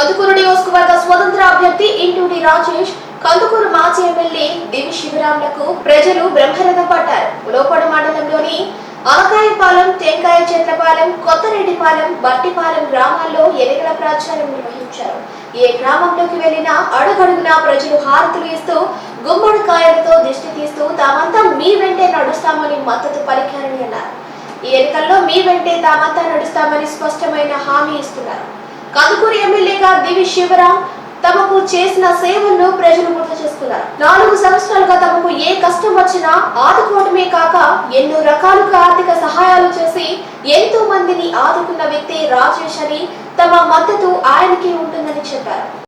కందుకూరు నియోజకవర్గ స్వతంత్ర అభ్యర్థి ఇంటూడి రాజేష్, కందుకూరు మాజీ ఎమ్మెల్యే దివి శివరాంలకు ప్రజలు బ్రహ్మరథం పట్టారు. లోపడ మండలంలోని అనకాయపాలెం, టెంకాయ చెట్లపాలెం, కొత్తరెడ్డిపాలెం, బట్టిపాలెం గ్రామాల్లో ఎన్నికల ప్రచారం నిర్వహించారు. ఏ గ్రామంలోకి వెళ్లినా అడుగడుగునా ప్రజలు హారతులు ఇస్తూ గుమ్మడికాయలతో దిష్టి తీస్తూ తామంతా మీ వెంటే నడుస్తామని మద్దతు పలికారని అన్నారు. ఈ ఎన్నికల్లో మీ వెంటే తామంతా నడుస్తామని స్పష్టమైన హామీ ఇస్తున్నారు. కందుకూరు ఎమ్మెల్యేగా దివి శివరాం తమకు చేసిన సేవలను ప్రజలు గుర్తు చేసుకున్నారు. 4 సంవత్సరాలుగా తమకు ఏ కష్టం వచ్చినా ఆదుకోవడమే కాక ఎన్నో రకాలుగా ఆర్థిక సహాయాలు చేసి ఎంతో మందిని ఆదుకున్న వ్యక్తి రాజేష్ అని తమ మద్దతు ఆయనకే ఉంటుందని చెప్పారు.